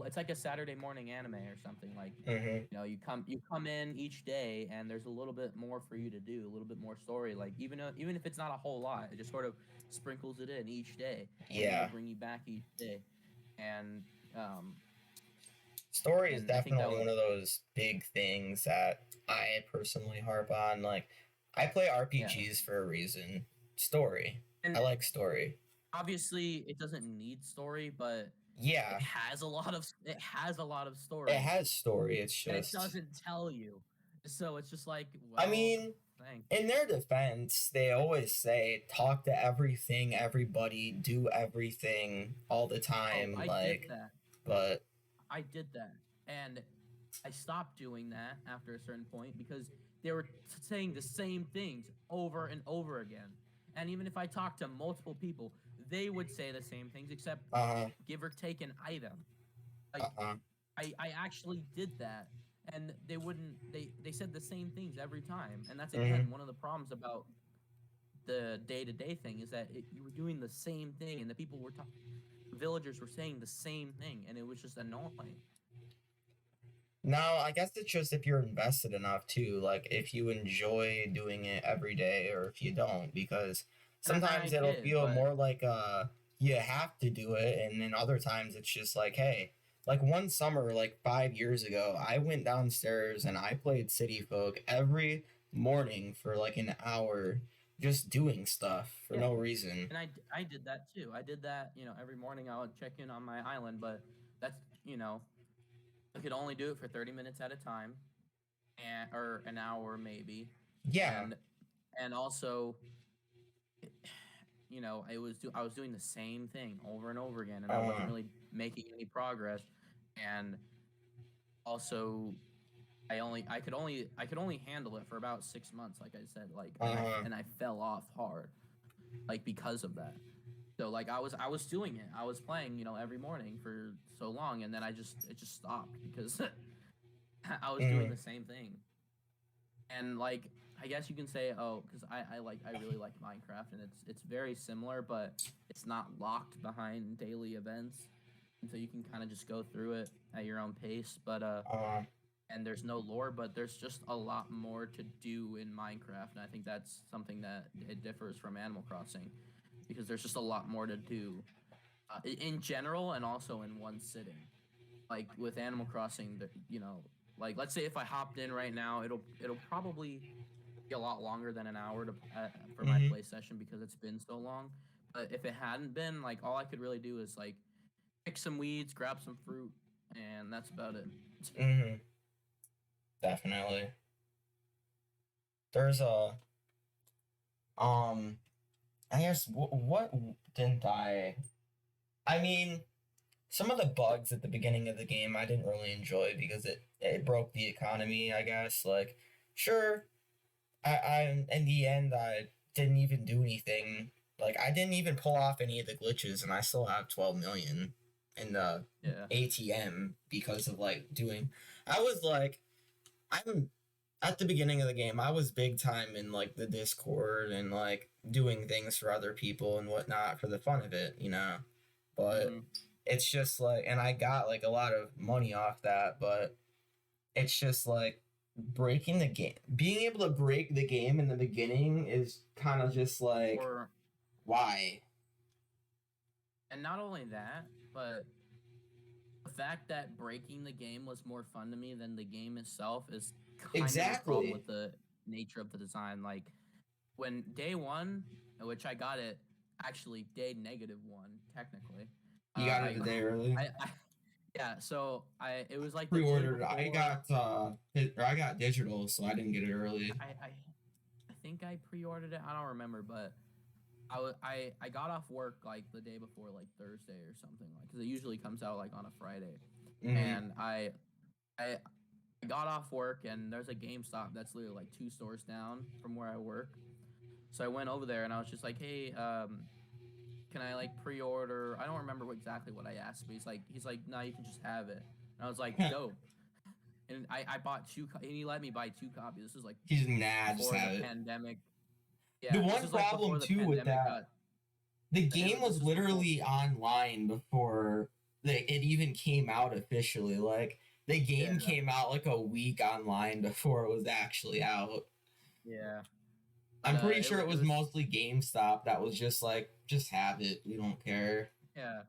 It's like a Saturday morning anime or something. Like, Mm-hmm. you come in each day, and there's a little bit more for you to do, a little bit more story. Like even if it's not a whole lot, it just sort of sprinkles it in each day, and it'll Yeah. bring you back each day. And um, Story is and I think that definitely was one of those big things that I personally harp on. Like, I play yeah. RPGs for a reason. Story. I And like story. obviously it doesn't need story, but Yeah, it has a lot of it story, has story. It's and it just, doesn't tell you. So it's just like, I well, mean, thanks. in their defense, they always say talk to everything, everybody, do everything all the Oh, time. I did Like, that. but, I did that. And I stopped doing that after a certain point because they were saying the same things over and over again. And even if I talked to multiple people, they would say the same things except uh give or take an item. Like huh, I actually did that, and they wouldn't they said the same things every time, and that's mm-hmm, again one of the problems about the day-to-day thing is that you were doing the same thing, and the people were the villagers were saying the same thing, and it was just annoying. no, I guess it's just if you're invested enough too. Like if you enjoy doing it every day or if you don't, because And I sometimes it'll did, feel but more like you have to do it, and then other times it's just like, hey, like one summer, like 5 years ago, I went downstairs and I played City Folk every morning for like an hour, just doing stuff for yeah, no reason. and I did that too. I did that, every morning I would check in on my island, but that's I could only do it for 30 minutes at a time, and or an hour maybe, Yeah. and also I was doing the same thing over and over again, and I wasn't Uh. really making any progress. And also, I could only handle it for about 6 months, like I said, like, and I Uh. and I fell off hard, like because of that. So like I was doing it, I was playing, every morning for so long, and then it just stopped because I was doing Mm. the same thing. And like I guess you can say, oh, because I really like Minecraft, and it's very similar, but it's not locked behind daily events, and so you can kind of just go through it at your own pace. But Uh. and there's no lore, but there's just a lot more to do in Minecraft, and I think that's something that it differs from Animal Crossing, because there's just a lot more to do in general and also in one sitting. Like with Animal Crossing, like let's say if I hopped in right now, it'll probably be a lot longer than an hour for my Mhm. play session because it's been so long. But if it hadn't been, like all I could really do is like pick some weeds, grab some fruit, and that's about it. Mhm. Definitely. There's a um. I guess what didn't I? I mean, some of the bugs at the beginning of the game I didn't really enjoy because it broke the economy. I guess like, sure, I in the end I didn't even do anything. Like I didn't even pull off any of the glitches, and I still have 12 million in the Yeah. ATM because of like doing. I was like, I'm at the beginning of the game. I was big time in like the Discord and like doing things for other people and whatnot for the fun of it, you know. But Hmm. it's just like, and I got like a lot of money off that, but it's just like breaking the game. Being able to break the game in the beginning is kind of just like, Or why? and not only that, but the fact that breaking the game was more fun to me than the game itself is kind of a problem Exactly. with the nature of the design. Like when day one, which I got it actually day -1 technically. You got it a day early. I yeah, so I it was like the day Pre-ordered. I before. got or I got digital, so I didn't get it early. I think I pre-ordered it. I don't remember, but I got off work like the day before, like Thursday or something, like because it usually comes out like on a Friday, Mm-hmm. and I got off work, and there's a GameStop that's literally like two stores down from where I work. So I went over there and I was just like, hey, can I like pre-order? I don't remember exactly what I asked, but he's like, no, you can just have it. And I was like, dope. And I bought and he let me buy two copies. This is like He's nah, just before the have it. pandemic. The Yeah, this one is like problem before the too with pandemic that, got. the game This was was before. literally online before it even came out officially. Like the game Yeah, came out like a week online before it was actually out. yeah. But I'm pretty sure it it was was mostly GameStop that was just like, just have it. We don't care. yeah.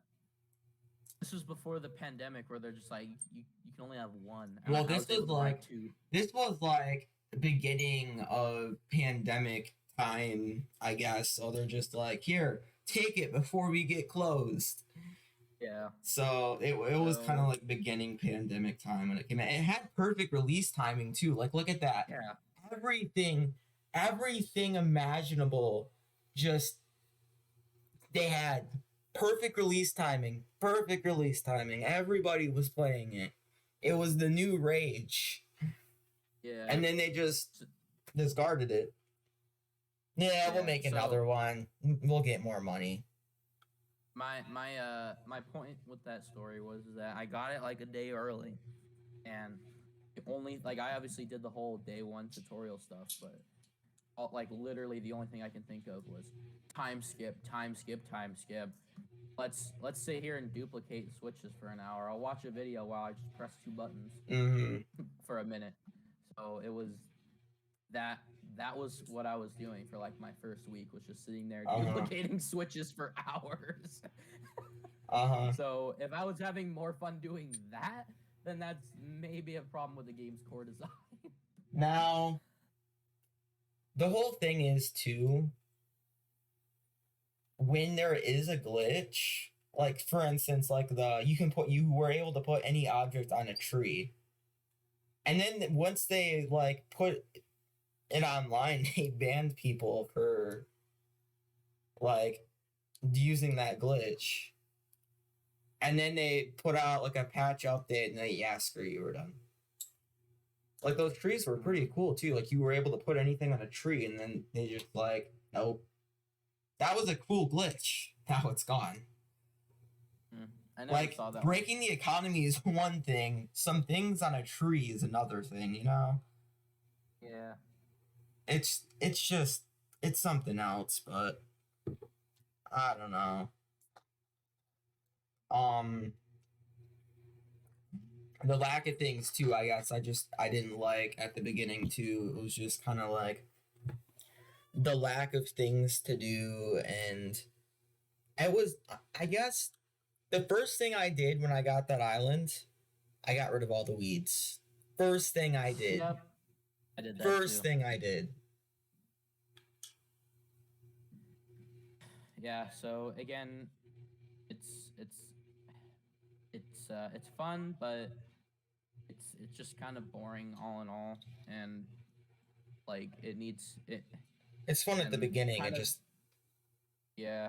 This was before the pandemic where they're just like you can only have one, and Well, I was able to buy two. this was like the beginning of pandemic time, I guess. So they're just like, here, take it before we get closed. Yeah. So it was kind of So like beginning pandemic time when it came out. It had perfect release timing too. Like look at that. yeah, Everything everything imaginable just they had perfect release timing. Perfect release timing. Everybody was playing it. It was the new rage. yeah, And then they just discarded it. Yeah, we'll yeah. make So another one. We'll get more money. my point with that story was that I got it like a day early, and only like I obviously did the whole day one tutorial stuff, but like literally the only thing I can think of was time skip, time skip, time skip. Let's sit here and duplicate switches for an hour. I'll watch a video while I just press two buttons Mm-hmm. for a minute. So it was that that was what I was doing for like my first week, was just sitting there Uh-huh. duplicating switches for hours. Uh-huh. So if I was having more fun doing that, then that's maybe a problem with the game's core design. Now, the whole thing is too, when there is a glitch, like for instance, like you were able to put any object on a tree. And then once they like put it online, they banned people for like using that glitch. And then they put out like a patch update and they yeah, screw you, we're done. Like those trees were pretty cool too. Like you were able to put anything on a tree and then they just like, nope. That was a cool glitch. Now it's gone. I never Like saw that one. breaking the economy is one thing. Some things on a tree is another thing, you know? Yeah. It's just it's something else, but I don't know. Um the lack of things too, I guess I didn't like at the beginning too. It was just kind of like the lack of things to do and it was I guess the first thing I did when I got that island, I got rid of all the weeds. First thing I did. Yep. I did that First too. thing I did. Yeah. So again, it's it's it's fun, but it's just kind of boring all in all, and like it needs it It's fun at the and beginning, it kind of just yeah.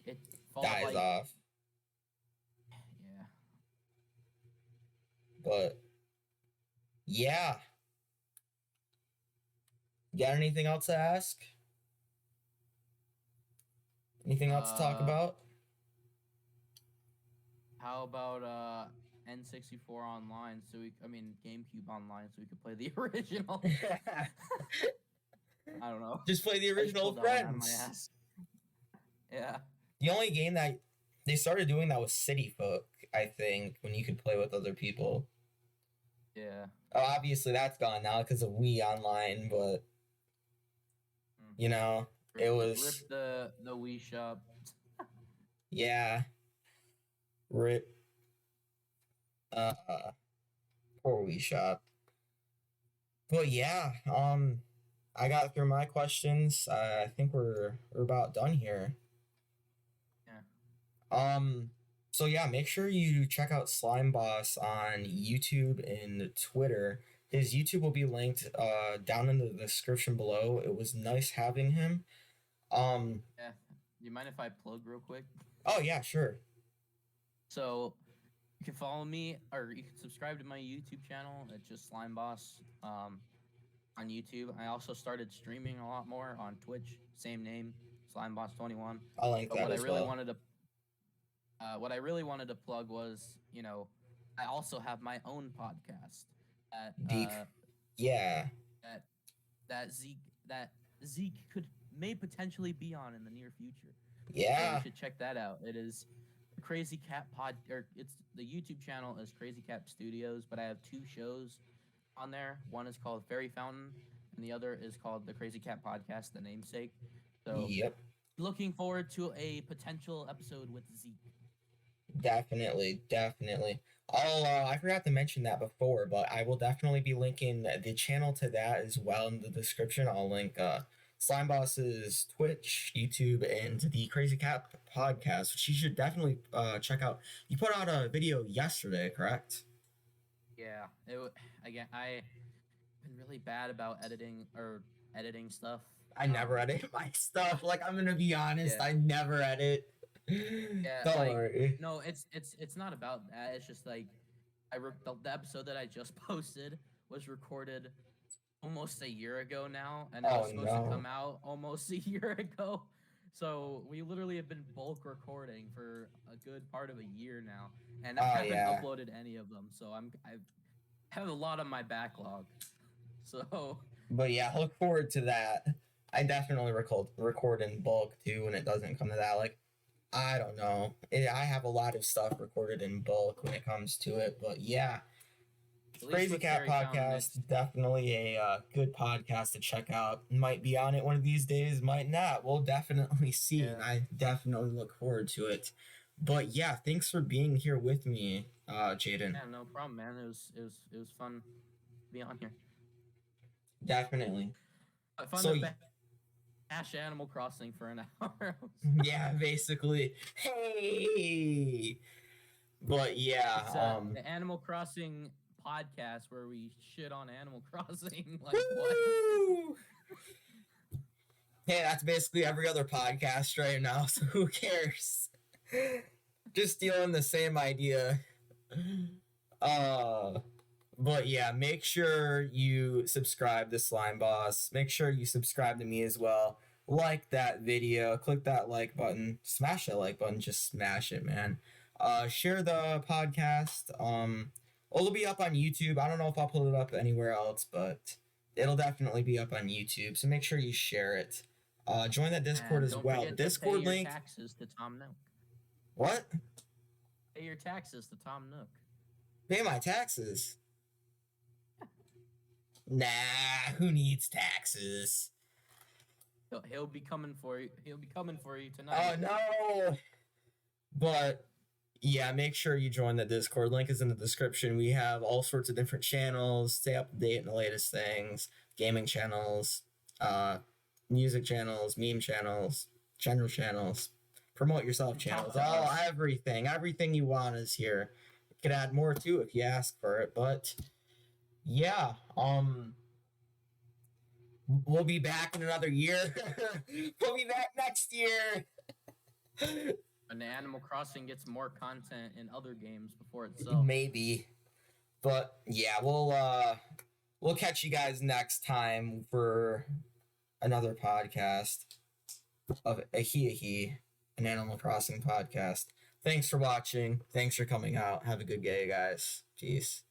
It fall dies like off. yeah. But yeah. You got anything else to ask? Anything else to talk Uh, about? how about N64 online? I mean GameCube online, so we could play the original. I don't know. Just play the I just original pulled that one out of my Friends. ass. Yeah. The only game that they started doing that was City Folk, I think, when you could play with other people. Yeah. Obviously, that's gone now because of Wii Online, but you know, it was Rip the Wii shop. yeah, rip. Uh, poor Wii Shop. But yeah, I got through my questions. I think we're about done here. Yeah. Um, so yeah, make sure you check out Slime Boss on YouTube and Twitter. His YouTube will be linked down in the description below. It was nice having him. Yeah. Do you mind if I plug real quick? Oh yeah, sure. So you can follow me, or you can subscribe to my YouTube channel. It's just Slime Boss on YouTube. I also started streaming a lot more on Twitch, same name, SlimeBoss21. I'll link But that as well. what I really wanted to plug was, I also have my own podcast that Deep. uh, Yeah. that that Zeke could may potentially be on in the near future. So you Yeah. should check that out. It is Crazy Cat Pod, or it's the YouTube channel is Crazy Cat Studios, but I have two shows on there. One is called Fairy Fountain, and the other is called the Crazy Cat Podcast, the namesake. So Yep. looking forward to a potential episode with Zeke. Definitely, definitely. I forgot to mention that before, but I will definitely be linking the channel to that as well in the description. I'll link Slimeboss's Twitch, YouTube, and the Crazy Cat podcast, which you should definitely check out. You put out a video yesterday, correct? Yeah, again, I've been really bad about editing stuff. I never edit my stuff. Like, I'm gonna be honest, Yeah. I never edit. Yeah, Don't like worry. no, it's not about that. It's just like the episode that I just posted was recorded almost a year ago now, and it was Oh supposed to no. come out almost a year ago. So we literally have been bulk recording for a good part of a year now, and I Oh haven't yeah. uploaded any of them. So I have a lot on my backlog. So But yeah, look forward to that. I definitely record in bulk too when it doesn't come to that. Like, I don't know. I have a lot of stuff recorded in bulk when it comes to it. But yeah, at least Crazy with Cat Fairy Fountain, Podcast, definitely a good podcast to check out. Might be on it one of these days, might not. We'll definitely see. yeah, And I definitely look forward to it. But yeah, thanks for being here with me, Jaden. yeah, no problem, man. It was fun to be on here. Definitely. Fun So to bash Animal Crossing for an hour. yeah, basically. Hey. But yeah, It's the Animal Crossing podcast where we shit on Animal Crossing. Like what? woo! Hey, that's basically every other podcast right now, so who cares? Just stealing the same idea. Uh but yeah, make sure you subscribe to Slime Boss. Make sure you subscribe to me as well. Like that video, click that like button, smash that like button, just smash it, man. Share the podcast. It'll be up on YouTube. I don't know if I'll put it up anywhere else, but it'll definitely be up on YouTube. So make sure you share it. Join the Discord And as don't well. The forget to pay Discord your link. taxes to Tom Nook. What? Pay your taxes to Tom Nook. Pay my taxes. Nah, who needs taxes? He'll be coming for you. He'll be coming for you tonight. Oh no! But yeah, make sure you join the Discord. Link is in the description. We have all sorts of different channels. Stay up to date in the latest things. Gaming channels, music channels, meme channels, general channels, promote yourself channels. All everything you want is here. You can add more too if you ask for it. But yeah, we'll be back in another year. We'll be back next year. And the Animal Crossing gets more content in other games before itself. Maybe. But yeah, we'll catch you guys next time for another podcast of Aheahe, an Animal Crossing podcast. Thanks for watching. Thanks for coming out. Have a good day, guys. Peace.